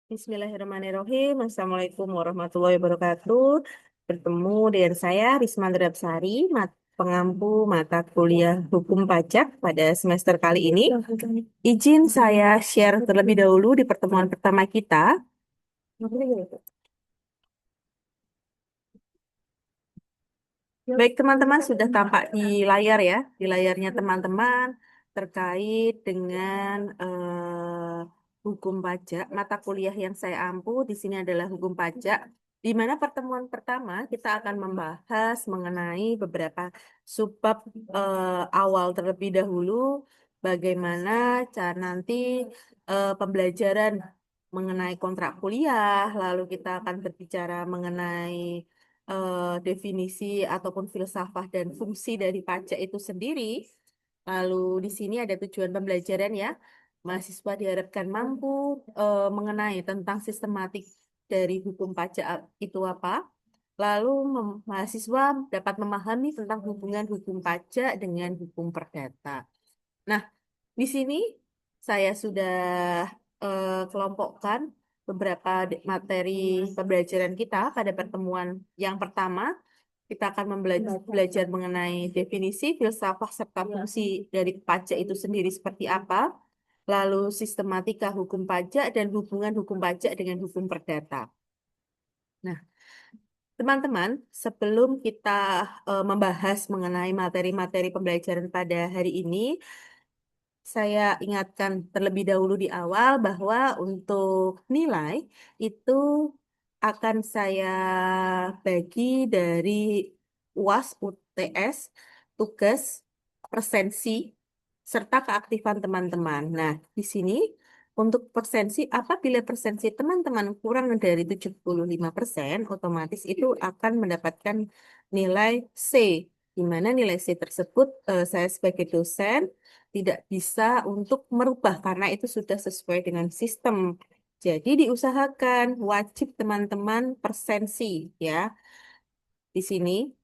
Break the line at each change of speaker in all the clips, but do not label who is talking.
Bismillahirrahmanirrahim. Assalamualaikum warahmatullahi wabarakatuh. Bertemu dengan saya Risma Drapsari, pengampu mata kuliah Hukum Pajak pada semester kali ini. Izin saya share terlebih dahulu di pertemuan pertama kita. Baik, teman-teman sudah tampak di layar ya, di layarnya teman-teman terkait dengan hukum pajak. Mata kuliah yang saya ampu di sini adalah hukum pajak, di mana pertemuan pertama kita akan membahas mengenai beberapa subbab awal terlebih dahulu, bagaimana cara nanti pembelajaran mengenai kontrak kuliah, lalu kita akan berbicara mengenai definisi ataupun filsafat dan fungsi dari pajak itu sendiri. Lalu di sini ada tujuan pembelajaran ya. Mahasiswa diharapkan mampu mengenai tentang sistematik dari hukum pajak itu apa. Lalu mahasiswa dapat memahami tentang hubungan hukum pajak dengan hukum perdata. Nah, di sini saya sudah kelompokkan beberapa materi pembelajaran kita pada pertemuan yang pertama. Kita akan belajar mengenai definisi, filsafat, serta fungsi dari pajak itu sendiri seperti apa, lalu sistematika hukum pajak dan hubungan hukum pajak dengan hukum perdata. Nah, teman-teman, sebelum kita membahas mengenai materi-materi pembelajaran pada hari ini, saya ingatkan terlebih dahulu di awal bahwa untuk nilai itu akan saya bagi dari UAS, UTS, tugas, presensi, serta keaktifan teman-teman. Nah, di sini untuk presensi, apabila presensi teman-teman kurang dari 75%, otomatis itu akan mendapatkan nilai C, di mana nilai C tersebut saya sebagai dosen tidak bisa untuk merubah karena itu sudah sesuai dengan sistem. Jadi diusahakan wajib teman-teman presensi ya di sini.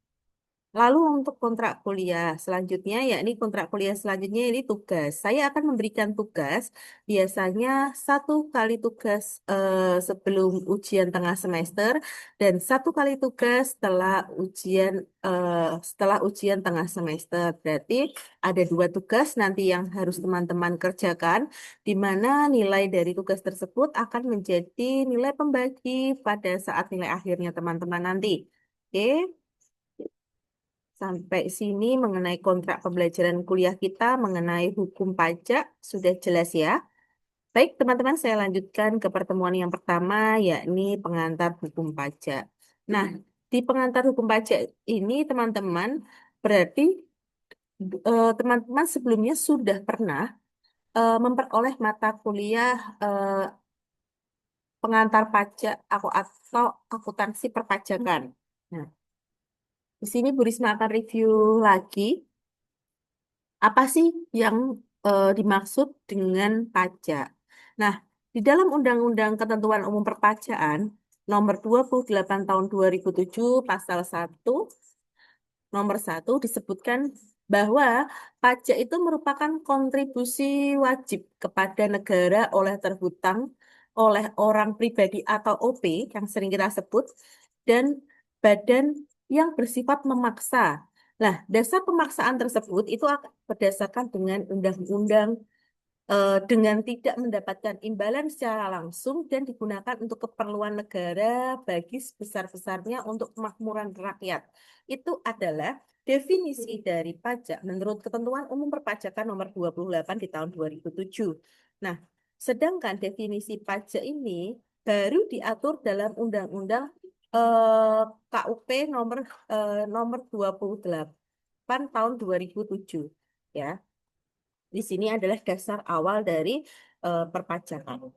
Lalu untuk kontrak kuliah selanjutnya, yakni kontrak kuliah selanjutnya ini tugas. Saya akan memberikan tugas, biasanya satu kali tugas sebelum ujian tengah semester dan satu kali tugas setelah ujian tengah semester. Berarti ada dua tugas nanti yang harus teman-teman kerjakan, di mana nilai dari tugas tersebut akan menjadi nilai pembagi pada saat nilai akhirnya teman-teman nanti. Oke. Sampai sini mengenai kontrak pembelajaran kuliah kita mengenai hukum pajak sudah jelas ya. Baik, teman-teman, saya lanjutkan ke pertemuan yang pertama, yakni pengantar hukum pajak. Nah, di pengantar hukum pajak ini, teman-teman, berarti teman-teman sebelumnya sudah pernah memperoleh mata kuliah pengantar pajak atau akuntansi perpajakan. Nah, di sini Bu Risma akan review lagi. Apa sih yang dimaksud dengan pajak? Nah, di dalam Undang-Undang Ketentuan Umum Perpajakan Nomor 28 Tahun 2007 Pasal 1 Nomor 1 disebutkan bahwa pajak itu merupakan kontribusi wajib kepada negara oleh terhutang oleh orang pribadi atau OP yang sering kita sebut dan badan yang bersifat memaksa. Nah, dasar pemaksaan tersebut itu berdasarkan dengan undang-undang dengan tidak mendapatkan imbalan secara langsung dan digunakan untuk keperluan negara bagi sebesar-besarnya untuk kemakmuran rakyat. Itu adalah definisi dari pajak menurut Ketentuan Umum Perpajakan Nomor 28 di tahun 2007. Nah, sedangkan definisi pajak ini baru diatur dalam Undang-Undang KUP nomor 28 tahun 2007 ya. Di sini adalah dasar awal dari perpajakan.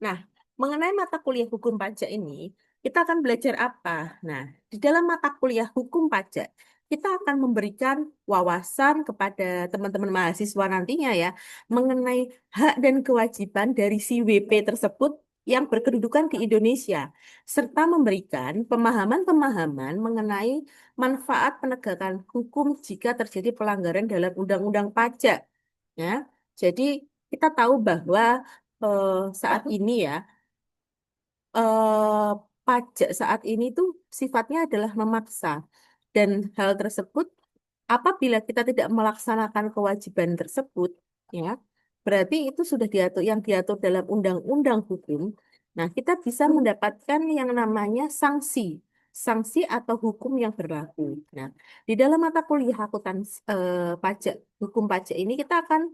Nah, mengenai mata kuliah hukum pajak ini, kita akan belajar apa? Nah, di dalam mata kuliah hukum pajak, kita akan memberikan wawasan kepada teman-teman mahasiswa nantinya ya, mengenai hak dan kewajiban dari si WP tersebut yang berkedudukan di Indonesia, serta memberikan pemahaman-pemahaman mengenai manfaat penegakan hukum jika terjadi pelanggaran dalam undang-undang pajak. Ya, Jadi kita tahu bahwa eh, saat ini ya, eh, pajak saat ini tuh sifatnya adalah memaksa. Dan hal tersebut, apabila kita tidak melaksanakan kewajiban tersebut, ya, berarti itu sudah diatur, yang diatur dalam undang-undang hukum. Nah, kita bisa mendapatkan yang namanya sanksi, sanksi atau hukum yang berlaku. Nah, di dalam mata kuliah pajak, hukum pajak ini kita akan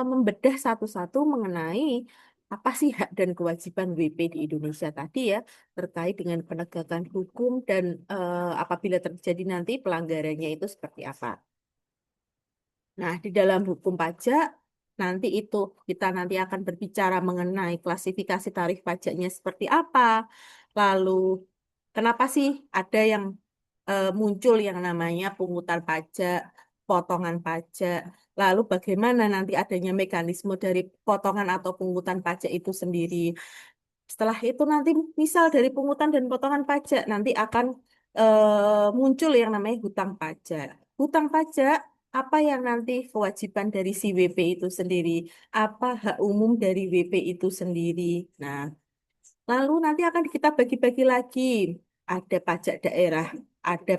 membedah satu-satu mengenai apa sih hak dan kewajiban WP di Indonesia tadi ya, terkait dengan penegakan hukum dan apabila terjadi nanti pelanggarannya itu seperti apa. Nah, di dalam hukum pajak, nanti itu kita nanti akan berbicara mengenai klasifikasi tarif pajaknya seperti apa. Lalu, kenapa sih ada yang muncul yang namanya pungutan pajak, potongan pajak. Lalu bagaimana nanti adanya mekanisme dari potongan atau pungutan pajak itu sendiri. Setelah itu nanti misal dari pungutan dan potongan pajak nanti akan muncul yang namanya hutang pajak. Hutang pajak apa yang nanti kewajiban dari si WP itu sendiri, apa hak umum dari WP itu sendiri. Nah, lalu nanti akan kita bagi-bagi lagi. Ada pajak daerah, ada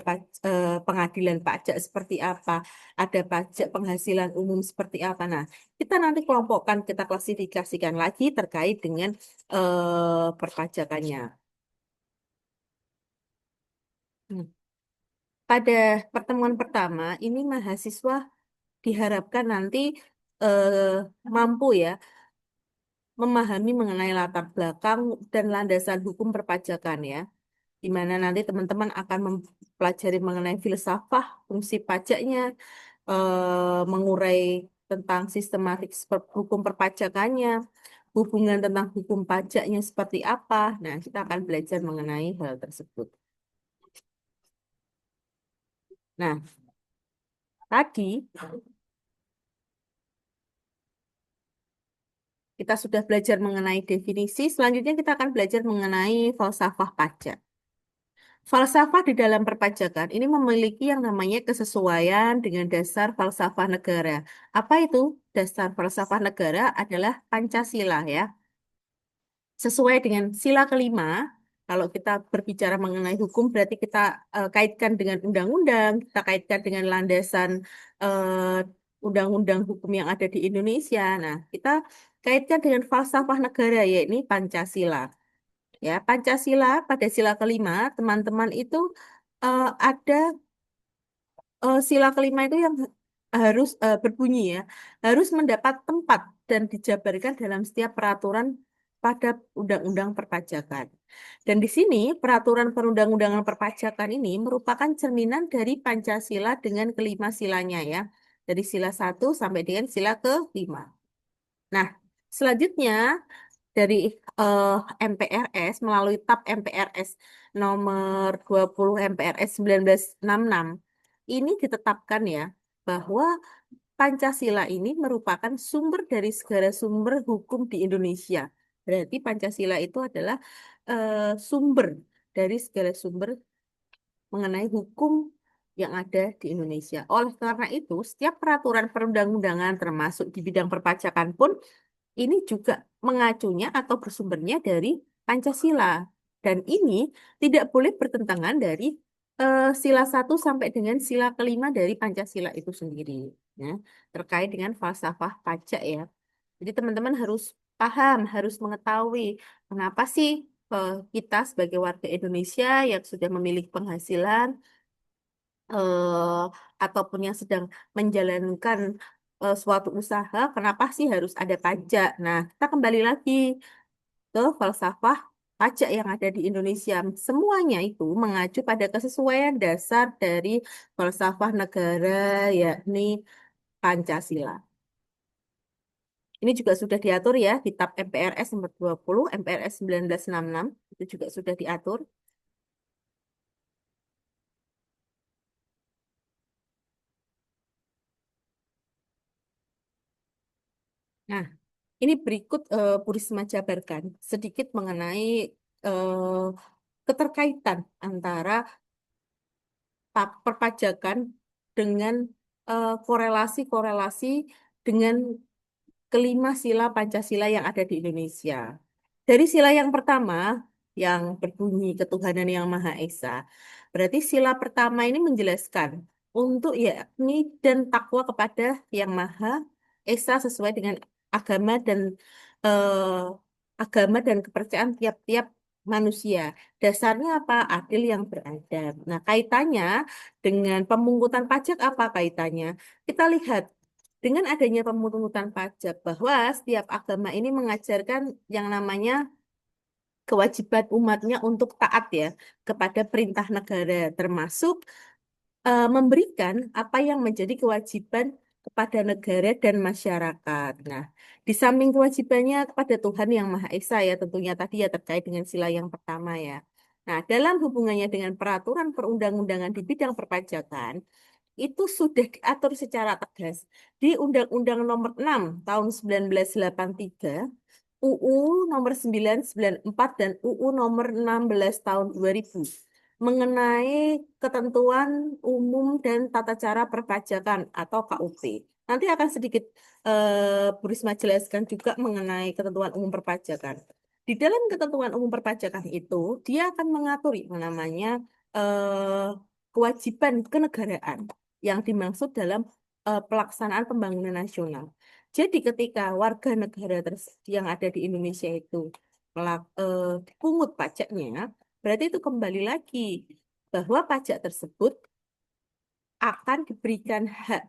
pengadilan pajak seperti apa, ada pajak penghasilan umum seperti apa. Nah, kita nanti kelompokkan, kita klasifikasikan lagi terkait dengan perpajakannya. Hmm. Pada pertemuan pertama, ini mahasiswa diharapkan nanti eh, mampu ya memahami mengenai latar belakang dan landasan hukum perpajakan ya, di mana nanti teman-teman akan mempelajari mengenai filsafah, fungsi pajaknya, mengurai tentang sistematik hukum perpajakannya, hubungan tentang hukum pajaknya seperti apa. Nah, kita akan belajar mengenai hal tersebut. Nah, tadi kita sudah belajar mengenai definisi, selanjutnya kita akan belajar mengenai falsafah pajak. Falsafah di dalam perpajakan ini memiliki yang namanya kesesuaian dengan dasar falsafah negara. Apa itu? Dasar falsafah negara adalah Pancasila ya. Sesuai dengan sila kelima, kalau kita berbicara mengenai hukum berarti kita kaitkan dengan undang-undang, kita kaitkan dengan landasan undang-undang hukum yang ada di Indonesia. Nah, kita kaitkan dengan falsafah negara yaitu Pancasila. Ya, Pancasila pada sila kelima, teman-teman itu ada sila kelima itu yang harus berbunyi ya, harus mendapat tempat dan dijabarkan dalam setiap peraturan pada undang-undang perpajakan. Dan di sini peraturan perundang-undangan perpajakan ini merupakan cerminan dari Pancasila dengan kelima silanya ya, dari sila satu sampai dengan sila kelima. Nah, selanjutnya dari eh, MPRS melalui TAP MPRS nomor 20 MPRS 1966 ini ditetapkan ya bahwa Pancasila ini merupakan sumber dari segala sumber hukum di Indonesia. Berarti Pancasila itu adalah sumber dari segala sumber mengenai hukum yang ada di Indonesia. Oleh karena itu, setiap peraturan perundang-undangan termasuk di bidang perpajakan pun ini juga mengacunya atau bersumbernya dari Pancasila. Dan ini tidak boleh bertentangan dari sila satu sampai dengan sila kelima dari Pancasila itu sendiri. Ya, terkait dengan falsafah pajak ya. Jadi teman-teman harus paham, harus mengetahui kenapa sih kita sebagai warga Indonesia yang sudah memiliki penghasilan eh, ataupun yang sedang menjalankan suatu usaha, kenapa sih harus ada pajak? Nah, kita kembali lagi ke falsafah pajak yang ada di Indonesia. Semuanya itu mengacu pada kesesuaian dasar dari falsafah negara, yakni Pancasila. Ini juga sudah diatur ya di TAP MPRS nomor 20, MPRS 1966, itu juga sudah diatur. Nah, ini berikut Bu Risma jabarkan sedikit mengenai eh, keterkaitan antara perpajakan dengan korelasi-korelasi dengan kelima sila Pancasila yang ada di Indonesia. Dari sila yang pertama, yang berbunyi ketuhanan yang Maha Esa, berarti sila pertama ini menjelaskan untuk yakni dan takwa kepada yang Maha Esa sesuai dengan agama dan eh, agama dan kepercayaan tiap-tiap manusia. Dasarnya apa? Adil yang beradab. Nah, kaitannya dengan pemungutan pajak apa kaitannya? Kita lihat dengan adanya pemungutan pajak bahwa setiap agama ini mengajarkan yang namanya kewajiban umatnya untuk taat ya kepada perintah negara, termasuk memberikan apa yang menjadi kewajiban kepada negara dan masyarakat. Nah, di samping kewajibannya kepada Tuhan Yang Maha Esa ya tentunya tadi ya terkait dengan sila yang pertama ya. Nah, dalam hubungannya dengan peraturan perundang-undangan di bidang perpajakan, itu sudah diatur secara tegas di Undang-Undang Nomor 6 Tahun 1983, UU Nomor 994 dan UU Nomor 16 Tahun 2000 mengenai ketentuan umum dan tata cara perpajakan atau KUP. Nanti akan sedikit Bu Risma jelaskan juga mengenai ketentuan umum perpajakan. Di dalam ketentuan umum perpajakan itu, dia akan mengatur yang namanya eh, kewajiban kenegaraan yang dimaksud dalam pelaksanaan pembangunan nasional. Jadi ketika warga negara yang ada di Indonesia itu dipungut pajaknya, berarti itu kembali lagi bahwa pajak tersebut akan diberikan hak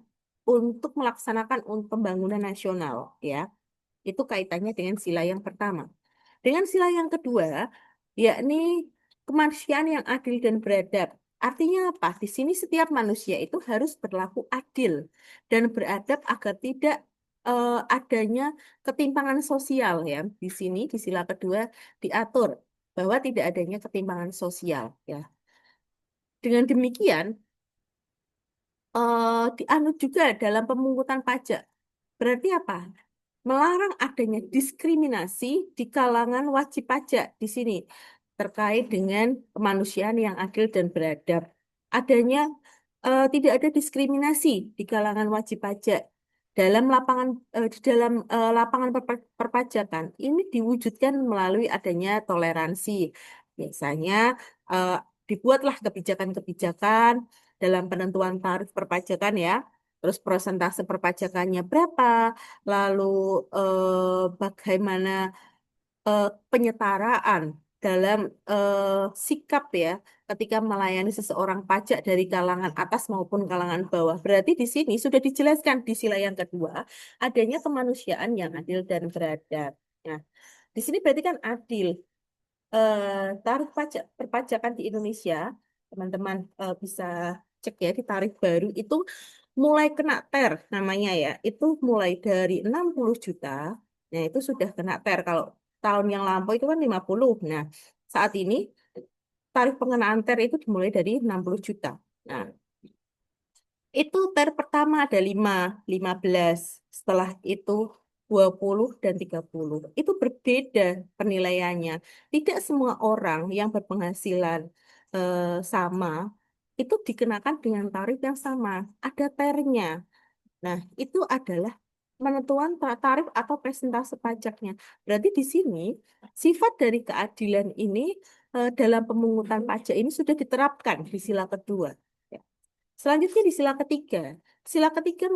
untuk melaksanakan pembangunan nasional, ya. Itu kaitannya dengan sila yang pertama. Dengan sila yang kedua, yakni kemanusiaan yang adil dan beradab. Artinya apa? Di sini setiap manusia itu harus berlaku adil dan beradab agar tidak adanya ketimpangan sosial ya. Di sini di sila kedua diatur bahwa tidak adanya ketimpangan sosial ya. Dengan demikian dianut juga dalam pemungutan pajak. Berarti apa? Melarang adanya diskriminasi di kalangan wajib pajak di sini terkait dengan kemanusiaan yang adil dan beradab. Adanya tidak ada diskriminasi di kalangan wajib pajak dalam di dalam lapangan perpajakan. Ini diwujudkan melalui adanya toleransi. Biasanya eh, dibuatlah kebijakan-kebijakan dalam penentuan tarif perpajakan ya. Terus persentase perpajakannya berapa, lalu bagaimana penyetaraan dalam sikap ya ketika melayani seseorang pajak dari kalangan atas maupun kalangan bawah. Berarti di sini sudah dijelaskan di sila yang kedua adanya kemanusiaan yang adil dan beradab. Nah, di sini berarti kan adil. Tarif pajak perpajakan di Indonesia, teman-teman bisa cek ya di tarif baru itu mulai kena TER namanya ya. Itu mulai dari 60 juta. Nah, itu sudah kena TER. Kalau tahun yang lampau itu kan 50. Nah, saat ini tarif pengenaan TER itu dimulai dari 60 juta. Nah, itu TER pertama ada 15. Setelah itu 20 dan 30. Itu berbeda penilaiannya. Tidak semua orang yang berpenghasilan sama itu dikenakan dengan tarif yang sama. Ada TER-nya. Nah, itu adalah penentuan tarif atau persentase pajaknya. Berarti di sini sifat dari keadilan ini dalam pemungutan pajak ini sudah diterapkan di sila kedua. Ya. Selanjutnya di sila ketiga. Sila ketiga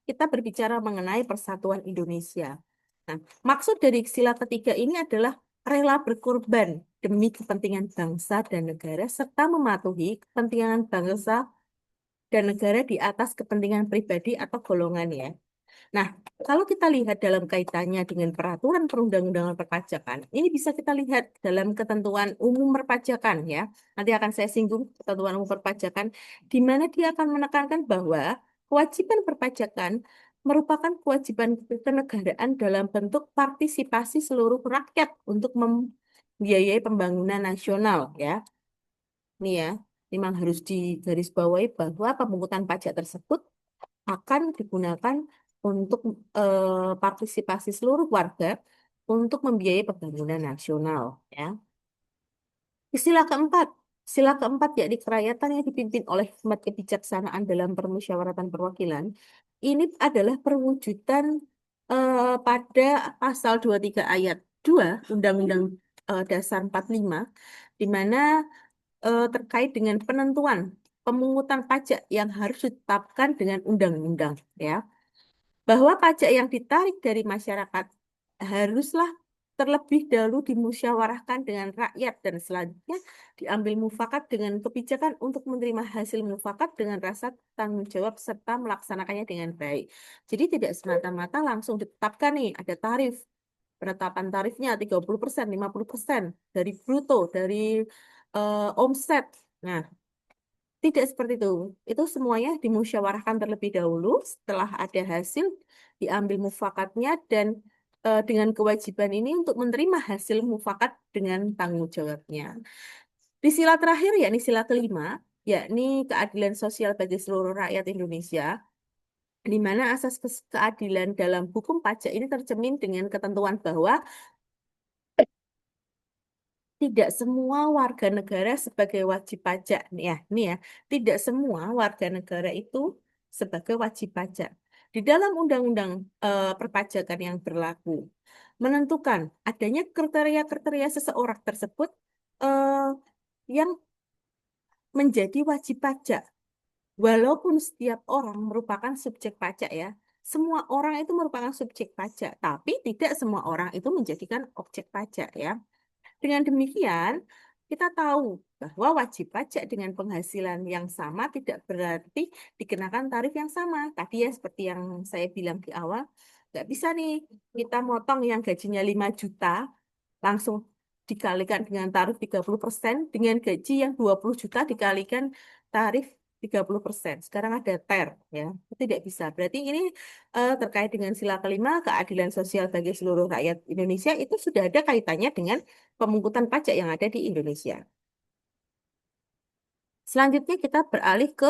kita berbicara mengenai persatuan Indonesia. Nah, maksud dari sila ketiga ini adalah rela berkorban demi kepentingan bangsa dan negara serta mematuhi kepentingan bangsa dan negara di atas kepentingan pribadi atau golongan ya. Nah, kalau kita lihat dalam kaitannya dengan peraturan perundang-undangan perpajakan, ini bisa kita lihat dalam ketentuan umum perpajakan ya. Nanti akan saya singgung ketentuan umum perpajakan, di mana dia akan menekankan bahwa kewajiban perpajakan merupakan kewajiban kenegaraan dalam bentuk partisipasi seluruh rakyat untuk membiayai pembangunan nasional ya. Ini ya, memang harus digarisbawahi bahwa pemungutan pajak tersebut akan digunakan untuk partisipasi seluruh warga untuk membiayai pembangunan nasional ya. Istilah keempat, sila keempat yakni kerakyatan yang dipimpin oleh hikmat kebijaksanaan dalam permusyawaratan perwakilan. ini adalah perwujudan pada pasal 23 ayat 2 Undang-Undang Dasar 45, di mana terkait dengan penentuan pemungutan pajak yang harus ditetapkan dengan undang-undang, ya, bahwa pajak yang ditarik dari masyarakat haruslah terlebih dahulu dimusyawarahkan dengan rakyat dan selanjutnya diambil mufakat dengan kebijakan untuk menerima hasil mufakat dengan rasa tanggung jawab serta melaksanakannya dengan baik. Jadi tidak semata-mata langsung ditetapkan nih ada tarif. Penetapan tarifnya 30%, 50% dari bruto, dari omset. Nah, tidak seperti itu. Itu semuanya dimusyawarahkan terlebih dahulu. Setelah ada hasil, diambil mufakatnya dan dengan kewajiban ini untuk menerima hasil mufakat dengan tanggung jawabnya. Di sila terakhir, yakni sila kelima, yakni keadilan sosial bagi seluruh rakyat Indonesia, di mana asas keadilan dalam hukum pajak ini tercermin dengan ketentuan bahwa tidak semua warga negara sebagai wajib pajak nih ya, tidak semua warga negara itu sebagai wajib pajak. Di dalam undang-undang perpajakan yang berlaku, menentukan adanya kriteria-kriteria seseorang tersebut eh, yang menjadi wajib pajak. Walaupun setiap orang merupakan subjek pajak ya, semua orang itu merupakan subjek pajak, tapi tidak semua orang itu menjadikan objek pajak ya. Dengan demikian, kita tahu bahwa wajib pajak dengan penghasilan yang sama tidak berarti dikenakan tarif yang sama. Tadi ya seperti yang saya bilang di awal, nggak bisa nih kita motong yang gajinya 5 juta, langsung dikalikan dengan tarif 30% dengan gaji yang 20 juta dikalikan tarif 30%. Sekarang ada TER, ya. Tidak bisa. Berarti ini terkait dengan sila kelima, keadilan sosial bagi seluruh rakyat Indonesia, itu sudah ada kaitannya dengan pemungutan pajak yang ada di Indonesia. Selanjutnya kita beralih ke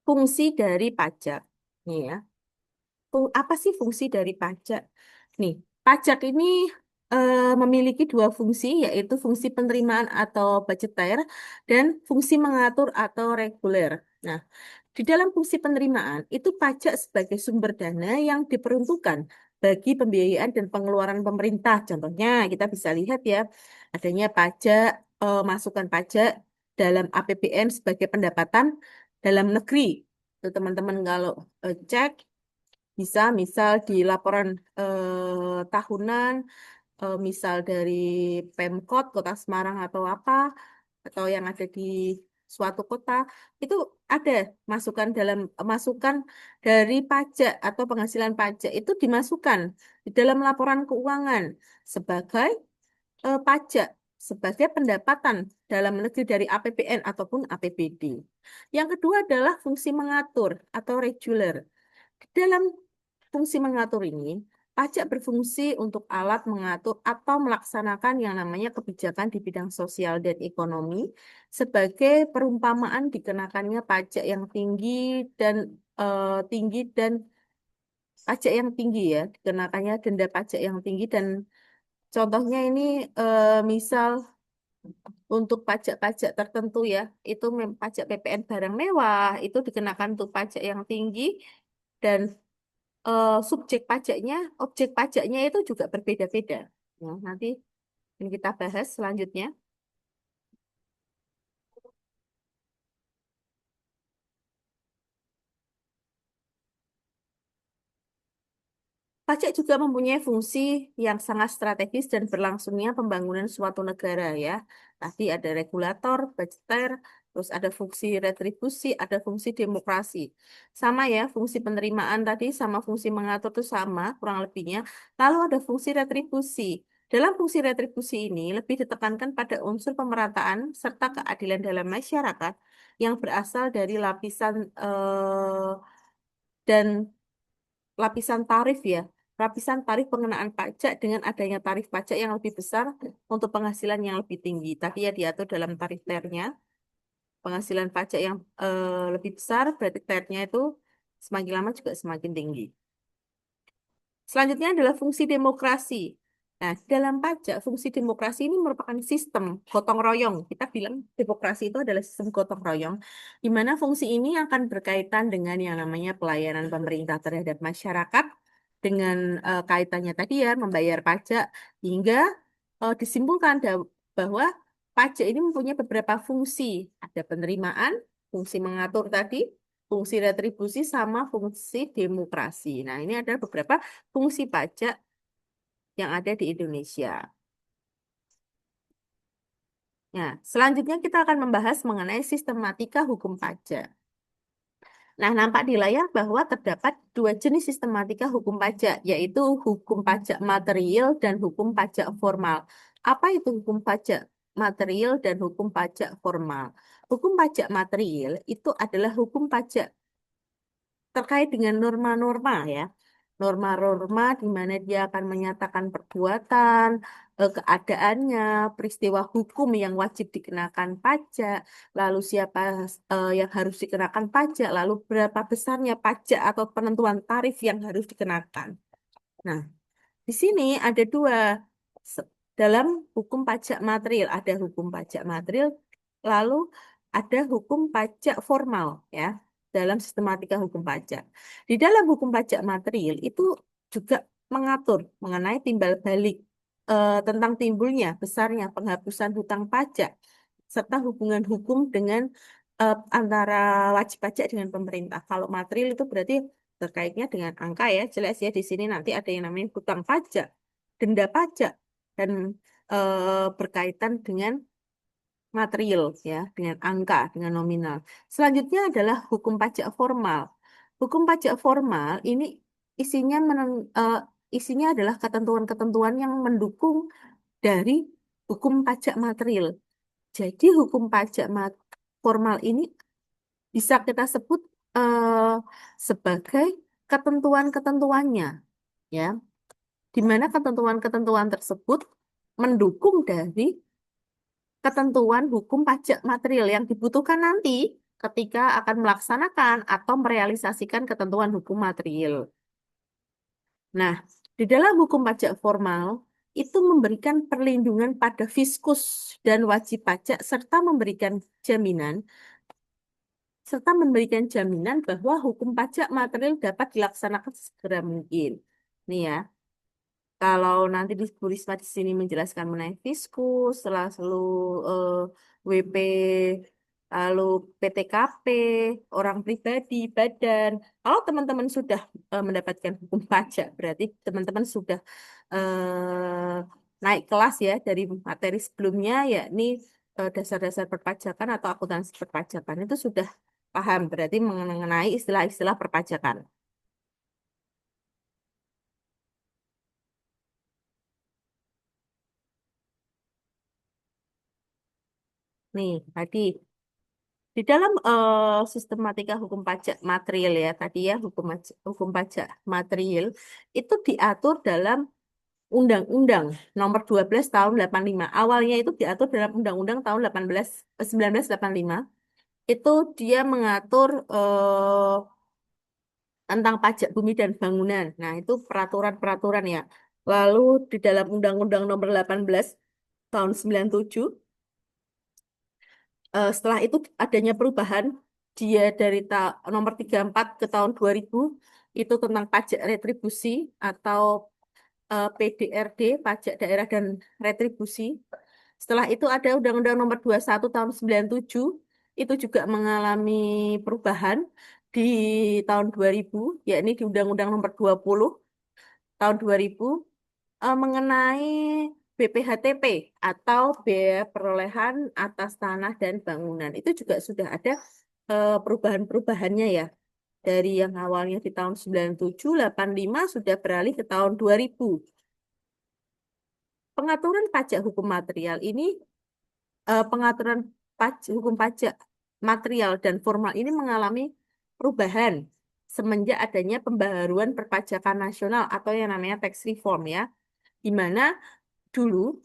fungsi dari pajak. Nih ya. Apa sih fungsi dari pajak? Nih, pajak ini memiliki dua fungsi, yaitu fungsi penerimaan atau budgeter dan fungsi mengatur atau reguler. Nah, di dalam fungsi penerimaan, itu pajak sebagai sumber dana yang diperuntukkan bagi pembiayaan dan pengeluaran pemerintah. Contohnya, kita bisa lihat ya, adanya pajak, masukan pajak dalam APBN sebagai pendapatan dalam negeri. Tuh, teman-teman kalau cek bisa misal di laporan tahunan, misal dari Pemkot Kota Semarang atau apa, atau yang ada di suatu kota, itu ada masukan dari pajak atau penghasilan pajak itu dimasukkan di dalam laporan keuangan sebagai pajak, sebagai pendapatan dalam negeri dari APBN ataupun APBD. Yang kedua adalah fungsi mengatur atau reguler. Dalam fungsi mengatur ini, pajak berfungsi untuk alat mengatur atau melaksanakan yang namanya kebijakan di bidang sosial dan ekonomi sebagai perumpamaan dikenakannya pajak yang tinggi dan pajak yang tinggi ya, dikenakannya denda pajak yang tinggi dan contohnya ini misal untuk pajak-pajak tertentu ya, itu pajak PPN barang mewah itu dikenakan untuk pajak yang tinggi dan subjek pajaknya, objek pajaknya itu juga berbeda-beda. Nah, nanti ini kita bahas selanjutnya. Pajak juga mempunyai fungsi yang sangat strategis dan berlangsungnya pembangunan suatu negara ya. Tadi ada regulator, budgeter, terus ada fungsi retribusi, ada fungsi demokrasi. Sama ya, fungsi penerimaan tadi sama fungsi mengatur itu sama kurang lebihnya. Lalu ada fungsi retribusi. Dalam fungsi retribusi ini lebih ditekankan pada unsur pemerataan serta keadilan dalam masyarakat yang berasal dari lapisan dan lapisan tarif ya. Lapisan tarif pengenaan pajak dengan adanya tarif pajak yang lebih besar untuk penghasilan yang lebih tinggi. Tadi ya diatur dalam tarif TER-nya. Penghasilan pajak yang lebih besar berarti TER-nya itu semakin lama juga semakin tinggi. Selanjutnya adalah fungsi demokrasi. Nah, dalam pajak, fungsi demokrasi ini merupakan sistem gotong royong. Kita bilang demokrasi itu adalah sistem gotong royong, di mana fungsi ini akan berkaitan dengan yang namanya pelayanan pemerintah terhadap masyarakat, dengan kaitannya tadi ya, membayar pajak, hingga disimpulkan bahwa pajak ini mempunyai beberapa fungsi. Ada penerimaan, fungsi mengatur tadi, fungsi retribusi, sama fungsi demokrasi. Nah, ini adalah beberapa fungsi pajak yang ada di Indonesia. Nah, selanjutnya kita akan membahas mengenai sistematika hukum pajak. Nah, nampak di layar bahwa terdapat dua jenis sistematika hukum pajak, yaitu hukum pajak material dan hukum pajak formal. Apa itu hukum pajak material dan hukum pajak formal? Hukum pajak material itu adalah hukum pajak terkait dengan norma-norma ya. Norma-norma di mana dia akan menyatakan perbuatan, keadaannya, peristiwa hukum yang wajib dikenakan pajak, lalu siapa yang harus dikenakan pajak, lalu berapa besarnya pajak atau penentuan tarif yang harus dikenakan. Nah, di sini ada dua. Se- Dalam hukum pajak material, ada hukum pajak material, lalu ada hukum pajak formal ya, dalam sistematika hukum pajak. Di dalam hukum pajak material itu juga mengatur mengenai timbal balik, tentang timbulnya, besarnya penghapusan hutang pajak, serta hubungan hukum dengan antara wajib pajak dengan pemerintah. Kalau material itu berarti terkaitnya dengan angka ya, jelas ya di sini nanti ada yang namanya hutang pajak, denda pajak, dan berkaitan dengan material ya, dengan angka, dengan nominal. Selanjutnya adalah hukum pajak formal. Hukum pajak formal ini isinya isinya adalah ketentuan-ketentuan yang mendukung dari hukum pajak material. Jadi hukum pajak formal ini bisa kita sebut eh, sebagai ketentuan-ketentuannya, ya, di mana ketentuan-ketentuan tersebut mendukung dari ketentuan hukum pajak material yang dibutuhkan nanti ketika akan melaksanakan atau merealisasikan ketentuan hukum material. Nah, di dalam hukum pajak formal itu memberikan perlindungan pada fiskus dan wajib pajak serta memberikan jaminan bahwa hukum pajak material dapat dilaksanakan segera mungkin. Nih ya, kalau nanti di Bu Risma di sini menjelaskan mengenai fiskus, selalu eh, WP, lalu PTKP, orang pribadi, badan. Kalau teman-teman sudah mendapatkan hukum pajak, berarti teman-teman sudah eh, naik kelas ya dari materi sebelumnya, yakni dasar-dasar perpajakan atau akuntansi perpajakan itu sudah paham, berarti mengenai istilah-istilah perpajakan. Nih, tadi di dalam sistematika hukum pajak material ya, tadi ya hukum pajak material itu diatur dalam Undang-Undang Nomor 12 Tahun 85. Awalnya itu diatur dalam Undang-Undang tahun 1985. Itu dia mengatur tentang pajak bumi dan bangunan. Nah, itu peraturan-peraturan ya. Lalu di dalam Undang-Undang Nomor 18 Tahun 97, setelah itu adanya perubahan, dia dari nomor 34 ke tahun 2000, itu tentang pajak retribusi atau PDRD, pajak daerah dan retribusi. Setelah itu ada Undang-Undang Nomor 21 Tahun 97, itu juga mengalami perubahan di tahun 2000, yakni di Undang-Undang Nomor 20 Tahun 2000, mengenai BPHTP atau biaya perolehan atas tanah dan bangunan. Itu juga sudah ada perubahan-perubahannya ya. Dari yang awalnya di tahun 97, 85 sudah beralih ke tahun 2000. Pengaturan pajak hukum material ini, pengaturan hukum pajak material dan formal ini mengalami perubahan semenjak adanya pembaharuan perpajakan nasional atau yang namanya tax reform ya, di mana dulu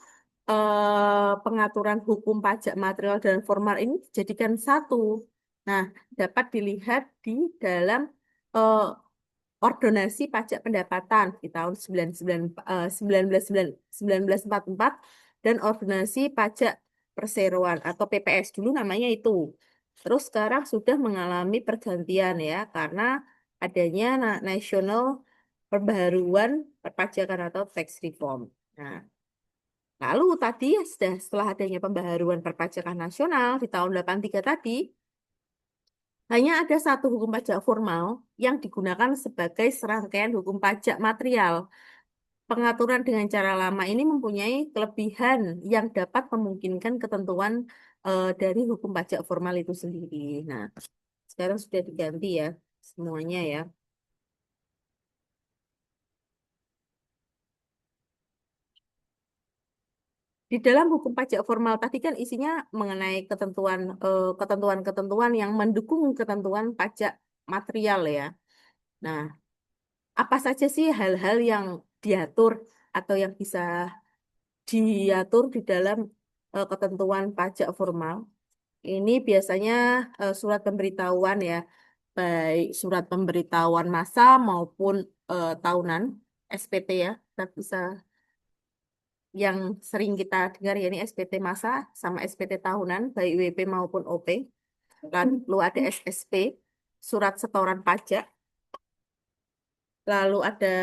pengaturan hukum pajak material dan formal ini dijadikan satu. Nah, dapat dilihat di dalam eh, ordonasi pajak pendapatan di tahun 1944 dan ordonasi pajak perseroan atau PPS dulu namanya itu. Terus sekarang sudah mengalami pergantian ya karena adanya National Perbaharuan Perpajakan atau Tax Reform. Nah, lalu tadi ya setelah adanya pembaharuan perpajakan nasional di tahun 83 tadi, hanya ada satu hukum pajak formal yang digunakan sebagai serangkaian hukum pajak material. Pengaturan dengan cara lama ini mempunyai kelebihan yang dapat memungkinkan ketentuan dari hukum pajak formal itu sendiri. Nah, sekarang sudah diganti ya semuanya ya. Di dalam hukum pajak formal tadi kan isinya mengenai ketentuan-ketentuan yang mendukung ketentuan pajak material ya. Nah, apa saja sih hal-hal yang diatur atau yang bisa diatur di dalam ketentuan pajak formal? Ini biasanya surat pemberitahuan ya, baik surat pemberitahuan massa maupun tahunan SPT ya. Kita bisa yang sering kita dengar ya ini SPT massa sama SPT tahunan, baik WP maupun OP. Lalu ada SSP, surat setoran pajak. Lalu ada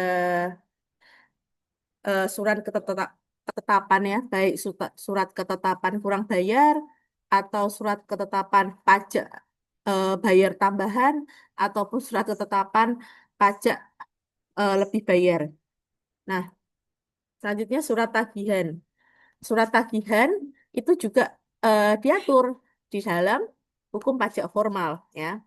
surat ketetapan ya, baik surat ketetapan kurang bayar atau surat ketetapan pajak bayar tambahan ataupun surat ketetapan pajak lebih bayar. Nah, selanjutnya surat tagihan. Surat tagihan itu juga diatur di dalam hukum pajak formal ya.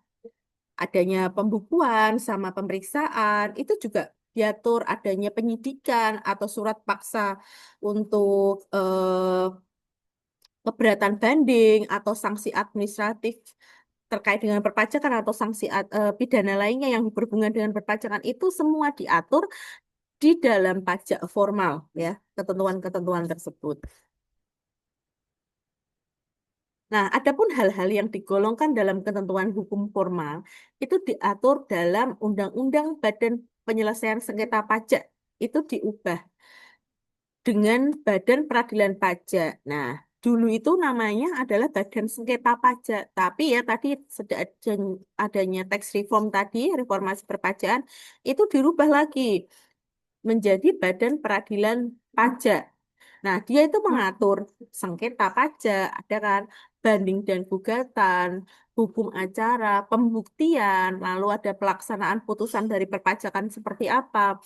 Adanya pembukuan sama pemeriksaan itu juga diatur adanya penyidikan atau surat paksa untuk keberatan banding atau sanksi administratif terkait dengan perpajakan atau sanksi pidana lainnya yang berhubungan dengan perpajakan itu semua diatur di dalam pajak formal ya, ketentuan-ketentuan tersebut. Nah, adapun hal-hal yang digolongkan dalam ketentuan hukum formal itu diatur dalam Undang-Undang Badan Penyelesaian Sengketa Pajak. Itu diubah dengan Badan Peradilan Pajak. Nah, dulu itu namanya adalah Badan Sengketa Pajak. Tapi ya tadi sudah adanya tax reform tadi, reformasi perpajakan, itu dirubah lagi menjadi Badan Peradilan Pajak. Nah, dia itu mengatur sengketa pajak, ada kan banding dan gugatan, hukum acara, pembuktian, lalu ada pelaksanaan putusan dari perpajakan seperti apa,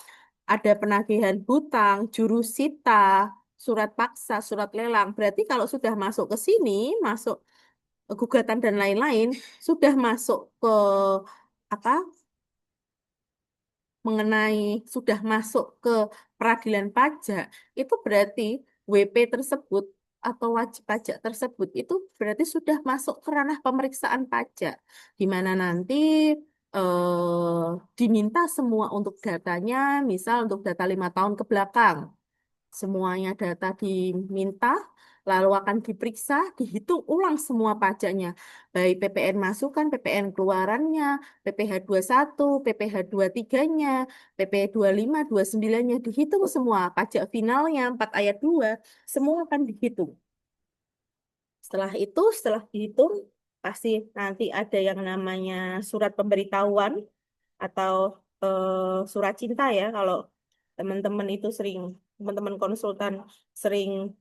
ada penagihan hutang, jurusita, surat paksa, surat lelang. Berarti kalau sudah masuk ke sini, masuk gugatan dan lain-lain, sudah masuk ke apa mengenai sudah masuk ke peradilan pajak, itu berarti WP tersebut atau wajib pajak tersebut itu berarti sudah masuk ke ranah pemeriksaan pajak, di mana nanti diminta semua untuk datanya, misal untuk data 5 tahun ke belakang. Semuanya data diminta, lalu akan diperiksa, dihitung ulang semua pajaknya, baik PPN masukan, PPN keluarannya, PPh 21, PPh 23-nya, PPh 25, 29-nya, dihitung semua. Pajak finalnya, 4 ayat 2, semua akan dihitung. Setelah itu, setelah dihitung, pasti nanti ada yang namanya surat pemberitahuan atau surat cinta ya kalau teman-teman itu sering teman-teman konsultan sering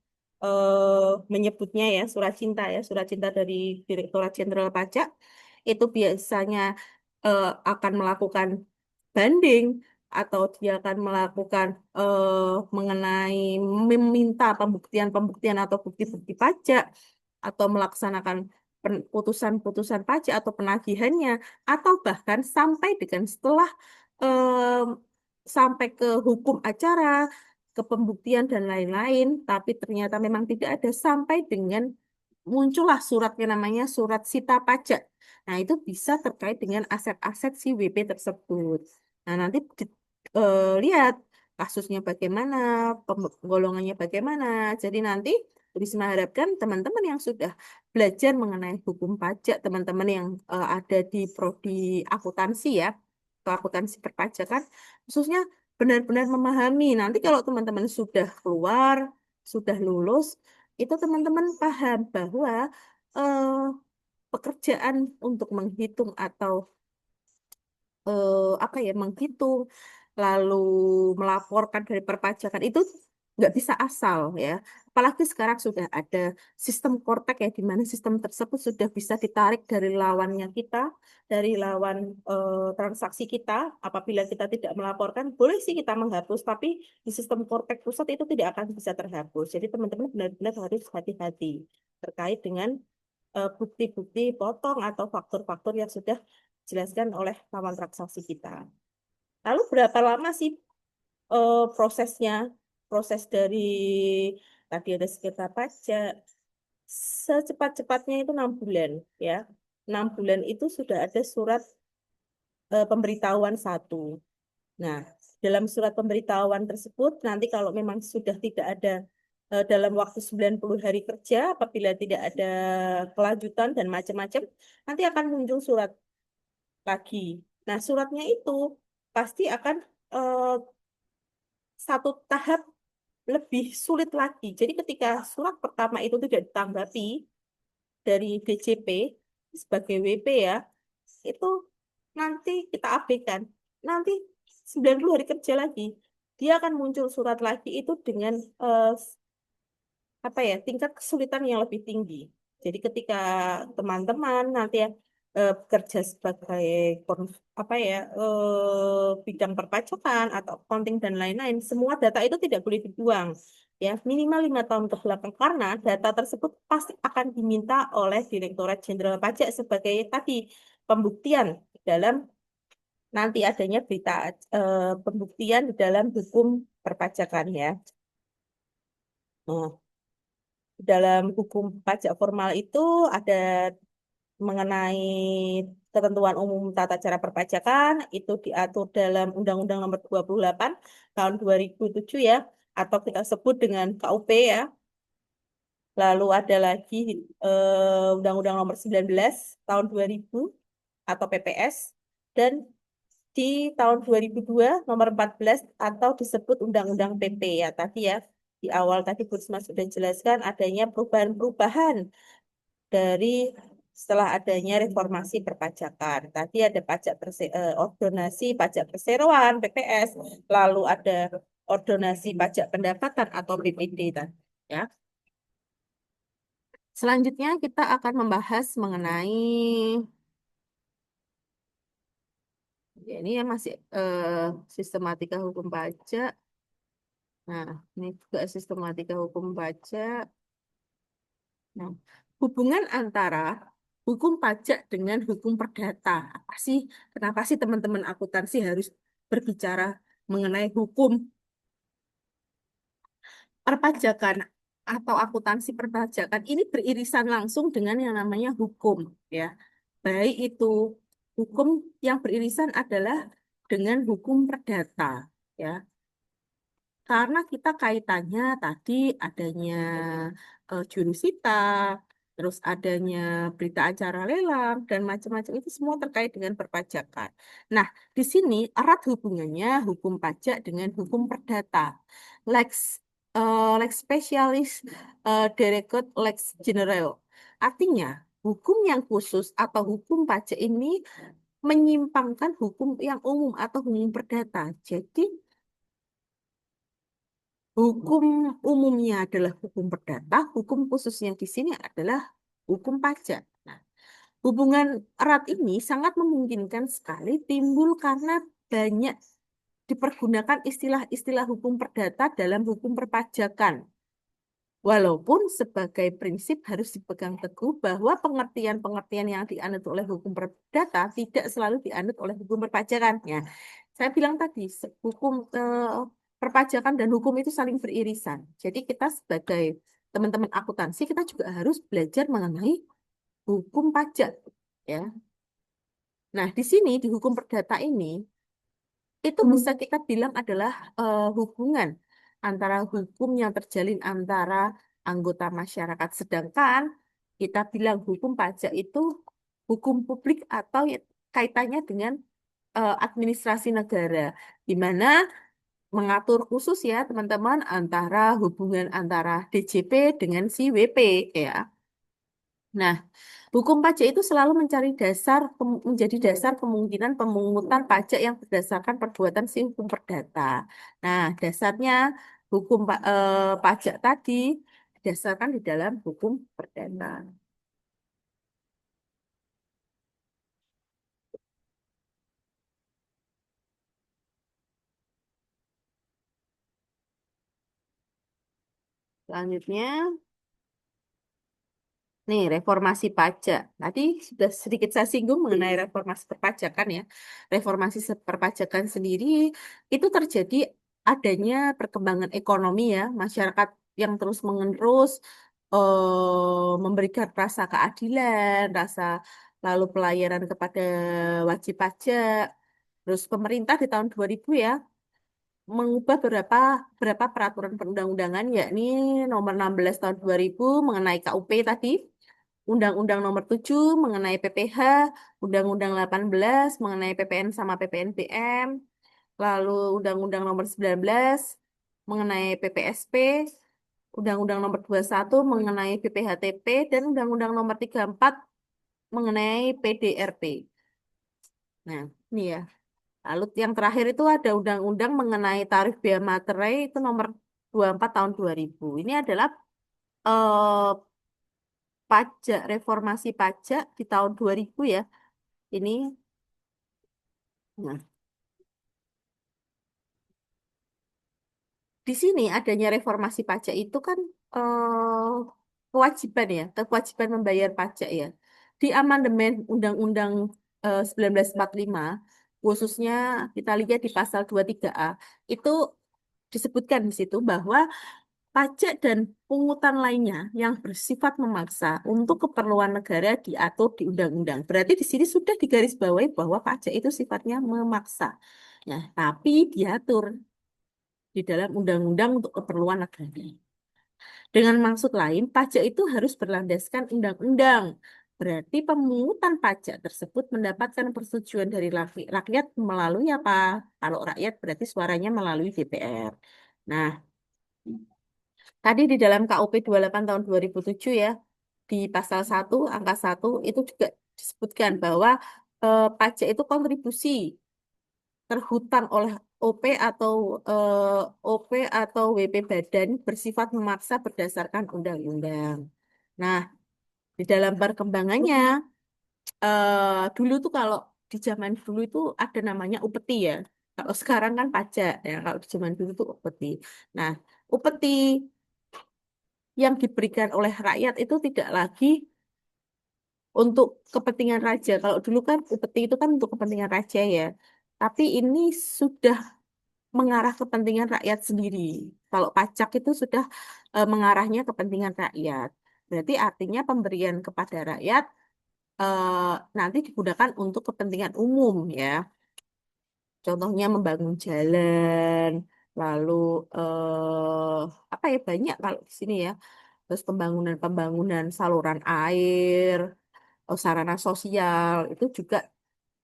menyebutnya ya surat cinta dari Direktorat Jenderal Pajak itu biasanya akan melakukan banding atau dia akan melakukan mengenai meminta pembuktian-pembuktian atau bukti-bukti pajak atau melaksanakan putusan-putusan pajak atau penagihannya atau bahkan sampai dengan setelah em, sampai ke hukum acara, ke pembuktian dan lain-lain, tapi ternyata memang tidak ada sampai dengan muncullah suratnya namanya surat sita pajak. Nah, itu bisa terkait dengan aset-aset si WP tersebut. Nah, nanti lihat kasusnya bagaimana, golongannya bagaimana. Jadi nanti Risma harapkan teman-teman yang sudah belajar mengenai hukum pajak, teman-teman yang ada di prodi akuntansi ya, atau akuntansi perpajakan, khususnya benar-benar memahami. Nanti kalau teman-teman sudah keluar, sudah lulus, itu teman-teman paham bahwa eh, pekerjaan untuk menghitung atau apa ya menghitung lalu melaporkan dari perpajakan itu nggak bisa asal ya. Apalagi sekarang sudah ada sistem Kortek ya, di mana sistem tersebut sudah bisa ditarik dari lawannya kita, dari lawan transaksi kita. Apabila kita tidak melaporkan, boleh sih kita menghapus, tapi di sistem Kortek pusat itu tidak akan bisa terhapus. Jadi teman-teman benar-benar harus hati-hati terkait dengan bukti-bukti potong atau faktur-faktur yang sudah dijelaskan oleh lawan transaksi kita. Lalu berapa lama sih prosesnya? Proses dari tadi ada sekitar pajak, secepat-cepatnya itu 6 bulan ya. 6 bulan itu sudah ada surat pemberitahuan satu. Nah, dalam surat pemberitahuan tersebut nanti kalau memang sudah tidak ada dalam waktu 90 hari kerja, apabila tidak ada kelanjutan dan macam-macam, nanti akan muncul surat lagi. Nah, suratnya itu pasti akan eh, satu tahap lebih sulit lagi. Jadi ketika surat pertama itu tidak ditanggapi dari DJP sebagai WP ya, itu nanti kita abaikan. Nanti 90 hari kerja lagi, dia akan muncul surat lagi itu dengan eh, apa ya tingkat kesulitan yang lebih tinggi. Jadi ketika teman-teman nanti ya bekerja sebagai apa ya bidang perpajakan atau accounting dan lain-lain, semua data itu tidak boleh dibuang ya minimal 5 tahun ke belakang karena data tersebut pasti akan diminta oleh Direktorat Jenderal Pajak sebagai tadi pembuktian dalam nanti adanya berita pembuktian di dalam hukum perpajakan ya. Nah, dalam hukum pajak formal itu ada mengenai ketentuan umum tata cara perpajakan itu diatur dalam Undang-Undang Nomor 28 tahun 2007 ya, atau kita sebut dengan KUP ya. Lalu ada lagi Undang-Undang Nomor 19 tahun 2000 atau PPS, dan di tahun 2002 Nomor 14 atau disebut Undang-Undang PP ya tadi ya. Di awal tadi Bu Risma sudah jelaskan adanya perubahan-perubahan dari setelah adanya reformasi perpajakan. Tadi ada ordonasi pajak perseroan PPS, lalu ada ordonasi pajak pendapatan atau BPD tadi ya. Selanjutnya kita akan membahas mengenai ya, ini ya masih sistematika hukum pajak. Nah, ini juga sistematika hukum pajak. Nah, hubungan antara hukum pajak dengan hukum perdata. Apa sih? Kenapa sih teman-teman akuntansi harus berbicara mengenai hukum perpajakan atau akuntansi perpajakan? Ini beririsan langsung dengan yang namanya hukum, ya. Baik itu hukum yang beririsan adalah dengan hukum perdata, ya. Karena kita kaitannya tadi adanya jurusita, terus adanya berita acara lelang, dan macam-macam itu semua terkait dengan perpajakan. Nah, di sini erat hubungannya hukum pajak dengan hukum perdata. Lex, lex specialis, directed lex general. Artinya, hukum yang khusus atau hukum pajak ini menyimpangkan hukum yang umum atau hukum perdata. Jadi, hukum umumnya adalah hukum perdata, hukum khususnya di sini adalah hukum pajak. Nah, hubungan erat ini sangat memungkinkan sekali timbul karena banyak dipergunakan istilah-istilah hukum perdata dalam hukum perpajakan. Walaupun sebagai prinsip harus dipegang teguh bahwa pengertian-pengertian yang dianut oleh hukum perdata tidak selalu dianut oleh hukum perpajakan. Ya, saya bilang tadi, hukum perpajakan dan hukum itu saling beririsan. Jadi kita sebagai teman-teman akuntansi, kita juga harus belajar mengenai hukum pajak. Ya. Nah, di sini, di hukum perdata ini, itu bisa kita bilang adalah hubungan antara hukum yang terjalin antara anggota masyarakat. Sedangkan kita bilang hukum pajak itu hukum publik atau kaitannya dengan administrasi negara, di mana mengatur khusus ya teman-teman antara hubungan antara DJP dengan si WP ya. Nah, hukum pajak itu selalu mencari menjadi dasar kemungkinan pemungutan pajak yang berdasarkan perbuatan si hukum perdata. Nah, dasarnya pajak tadi didasarkan di dalam hukum perdata. Selanjutnya, nih, reformasi pajak. Tadi sudah sedikit saya singgung mengenai reformasi perpajakan ya. Perpajakan sendiri itu terjadi adanya perkembangan ekonomi ya, masyarakat yang terus-menerus memberikan rasa keadilan, lalu pelayanan kepada wajib pajak. Terus pemerintah di tahun 2000 ya mengubah beberapa peraturan perundang-undangan yakni nomor 16 tahun 2000 mengenai KUP tadi, Undang-Undang Nomor 7 mengenai PPh, Undang-Undang 18 mengenai PPN sama PPNBM, lalu Undang-Undang Nomor 19 mengenai PPSP, Undang-Undang Nomor 21 mengenai PPHTP, dan Undang-Undang Nomor 34 mengenai PDRP. Nah, ini ya. Lalu yang terakhir itu ada undang-undang mengenai tarif bea materai itu nomor 24 tahun 2000. Ini adalah eh, reformasi pajak di tahun 2000 ya. Ini nah, di sini adanya reformasi pajak itu kan kewajiban ya, kewajiban membayar pajak ya. Di amandemen Undang-Undang 1945 khususnya kita lihat di pasal 23A itu disebutkan di situ bahwa pajak dan pungutan lainnya yang bersifat memaksa untuk keperluan negara diatur di undang-undang. Berarti di sini sudah digarisbawahi bahwa pajak itu sifatnya memaksa. Nah, tapi diatur di dalam undang-undang untuk keperluan negara. Dengan maksud lain, pajak itu harus berlandaskan undang-undang. Berarti pemungutan pajak tersebut mendapatkan persetujuan dari rakyat melalui apa? Kalau rakyat berarti suaranya melalui DPR. Nah, tadi di dalam KUP 28 tahun 2007 ya, di pasal 1 angka 1 itu juga disebutkan bahwa pajak itu kontribusi terhutang oleh OP atau WP Badan bersifat memaksa berdasarkan undang-undang. Nah, di dalam perkembangannya dulu tuh kalau di zaman dulu itu ada namanya upeti ya. Kalau sekarang kan pajak ya, kalau di zaman dulu tuh upeti. Nah, upeti yang diberikan oleh rakyat itu tidak lagi untuk kepentingan raja. Kalau dulu kan upeti itu kan untuk kepentingan raja ya. Tapi ini sudah mengarah kepentingan rakyat sendiri. Kalau pajak itu sudah mengarahnya kepentingan rakyat. Berarti artinya pemberian kepada rakyat eh, nanti digunakan untuk kepentingan umum ya. Contohnya membangun jalan, lalu apa ya banyak kalau di sini ya. Terus pembangunan saluran air, sarana sosial itu juga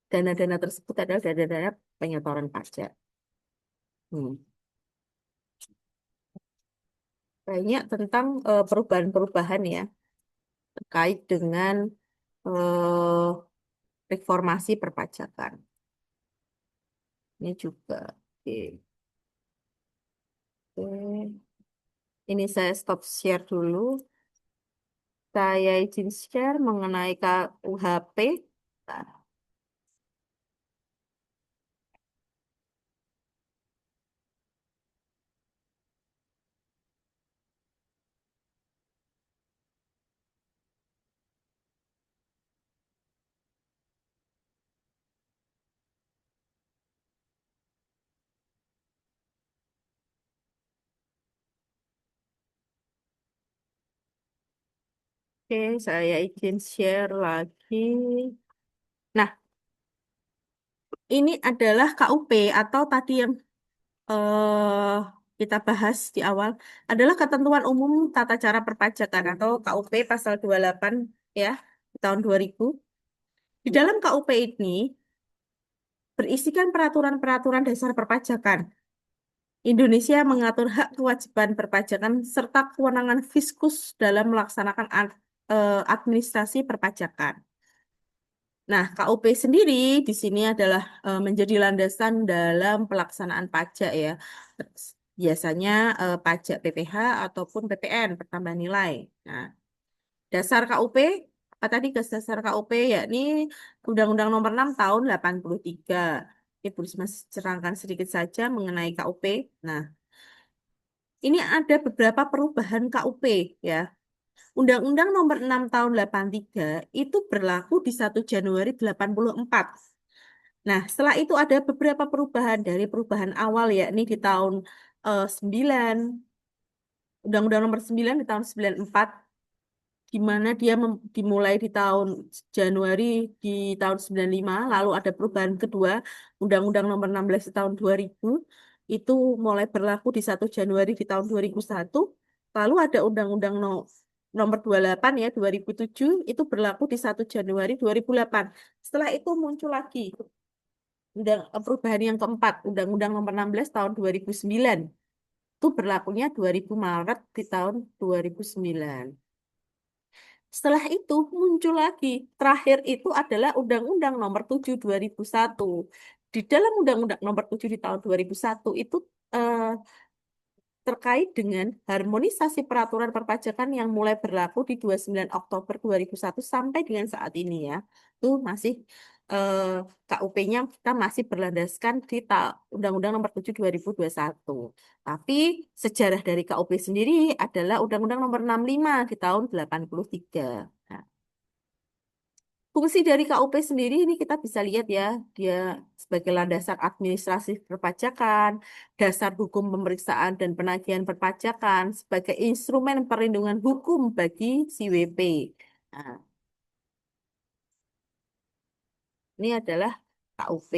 dana-dana tersebut adalah dana-dana penyetoran pajak. Hmm. Banyak tentang perubahan-perubahan ya terkait dengan eh, reformasi perpajakan. Ini juga. Oke. Oke. Ini saya stop share dulu. Saya izin share mengenai KUHP. Nah, oke, saya izin share lagi. Nah, ini adalah KUP atau tadi yang eh, kita bahas di awal adalah Ketentuan Umum Tata Cara Perpajakan atau KUP pasal 28 ya, di tahun 2000. Di dalam KUP ini berisikan peraturan-peraturan dasar perpajakan. Indonesia mengatur hak kewajiban perpajakan serta kewenangan fiskus dalam melaksanakan administrasi perpajakan. Nah, KUP sendiri di sini adalah menjadi landasan dalam pelaksanaan pajak ya. Biasanya pajak PPh ataupun PPN, pertambahan nilai. Nah, dasar KUP, apa tadi dasar KUP yakni Undang-Undang Nomor 6 Tahun 83. Ini Bu Risma cerangkan sedikit saja mengenai KUP. Nah, ini ada beberapa perubahan KUP ya. Undang-Undang Nomor 6 Tahun 83 itu berlaku di 1 Januari 84. Nah, setelah itu ada beberapa perubahan dari perubahan awal yakni di tahun 9, Undang-Undang Nomor 9 di tahun 94, di mana dia dimulai di tahun Januari di tahun 95, lalu ada perubahan kedua, Undang-Undang Nomor 16 di tahun 2000, itu mulai berlaku di 1 Januari di tahun 2001, lalu ada Undang-Undang Nomor 28 ya 2007, itu berlaku di 1 Januari 2008. Setelah itu muncul lagi perubahan yang keempat, Undang-Undang Nomor 16 tahun 2009. Itu berlakunya 2000 Maret di tahun 2009. Setelah itu muncul lagi. Terakhir itu adalah Undang-Undang Nomor 7 2001. Di dalam Undang-Undang Nomor 7 di tahun 2001 itu eh, terkait dengan harmonisasi peraturan perpajakan yang mulai berlaku di 29 Oktober 2001 sampai dengan saat ini ya. Itu masih KUP-nya kita masih berlandaskan di Undang-Undang Nomor 7 2021. Tapi sejarah dari KUP sendiri adalah Undang-Undang Nomor 65 di tahun 83. Nah, fungsi dari KUP sendiri ini kita bisa lihat ya, dia sebagai landasan administrasi perpajakan, dasar hukum pemeriksaan dan penagihan perpajakan, sebagai instrumen perlindungan hukum bagi si WP. Nah, ini adalah KUP.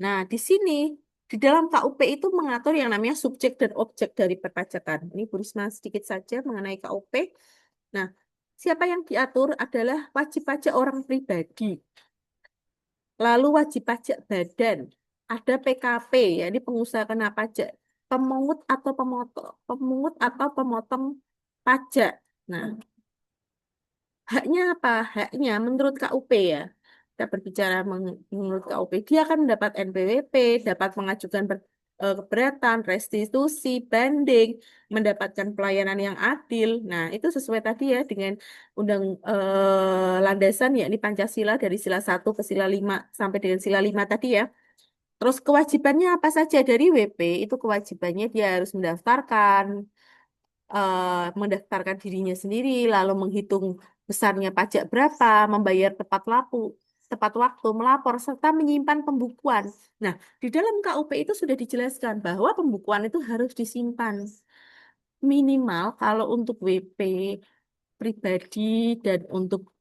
Nah, di sini, di dalam KUP itu mengatur yang namanya subjek dan objek dari perpajakan. Ini Bu Risma sedikit saja mengenai KUP. Nah, siapa yang diatur adalah wajib pajak orang pribadi. Lalu wajib pajak badan, ada PKP, ya ini pengusaha kena pajak, pemungut atau pemotong pajak. Nah, haknya apa? Haknya menurut KUP ya. Kita berbicara menurut KUP, dia akan mendapat NPWP, dapat mengajukan keberatan, restitusi, banding, mendapatkan pelayanan yang adil. Nah, itu sesuai tadi ya dengan undang landasan yakni Pancasila dari sila 1 ke sila 5 sampai dengan sila 5 tadi ya. Terus kewajibannya apa saja dari WP? Itu kewajibannya dia harus mendaftarkan dirinya sendiri, lalu menghitung besarnya pajak berapa, membayar tepat waktu, melapor, serta menyimpan pembukuan. Nah, di dalam KUP itu sudah dijelaskan bahwa pembukuan itu harus disimpan. Minimal kalau untuk WP pribadi dan untuk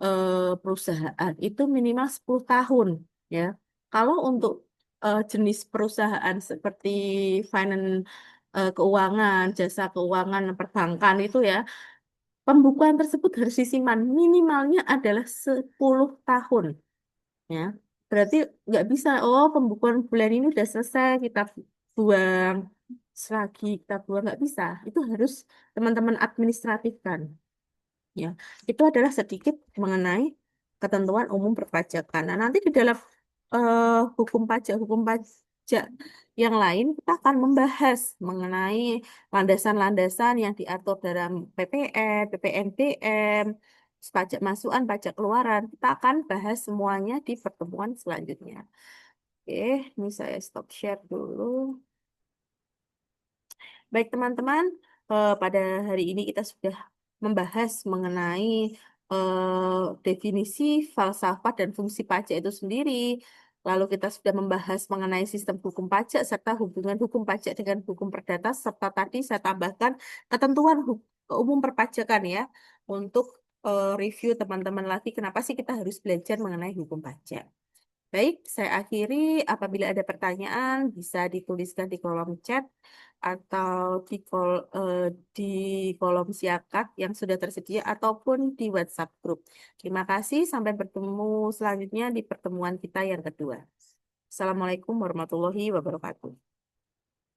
perusahaan itu minimal 10 tahun ya. Kalau untuk jenis perusahaan seperti finance keuangan, jasa keuangan, perbankan itu ya, pembukuan tersebut harus disimpan minimalnya adalah 10 tahun ya. Berarti nggak bisa, oh pembukuan bulan ini udah selesai, kita buang selagi kita buang nggak bisa. Itu harus teman-teman administratifkan. Ya, itu adalah sedikit mengenai ketentuan umum perpajakan. Nah, nanti di dalam hukum pajak yang lain kita akan membahas mengenai landasan-landasan yang diatur dalam PPN, PPNBM, pajak masukan, pajak keluaran. Kita akan bahas semuanya di pertemuan selanjutnya. Oke, ini saya stop share dulu. Baik teman-teman, pada hari ini kita sudah membahas mengenai definisi, falsafah, dan fungsi pajak itu sendiri. Lalu kita sudah membahas mengenai sistem hukum pajak serta hubungan hukum pajak dengan hukum perdata, serta tadi saya tambahkan ketentuan umum perpajakan ya, untuk review teman-teman lagi kenapa sih kita harus belajar mengenai hukum pajak. Baik, saya akhiri. Apabila ada pertanyaan, bisa dituliskan di kolom chat atau di kolom siakat yang sudah tersedia ataupun di WhatsApp grup. Terima kasih, sampai bertemu selanjutnya di pertemuan kita yang kedua. Assalamualaikum warahmatullahi wabarakatuh.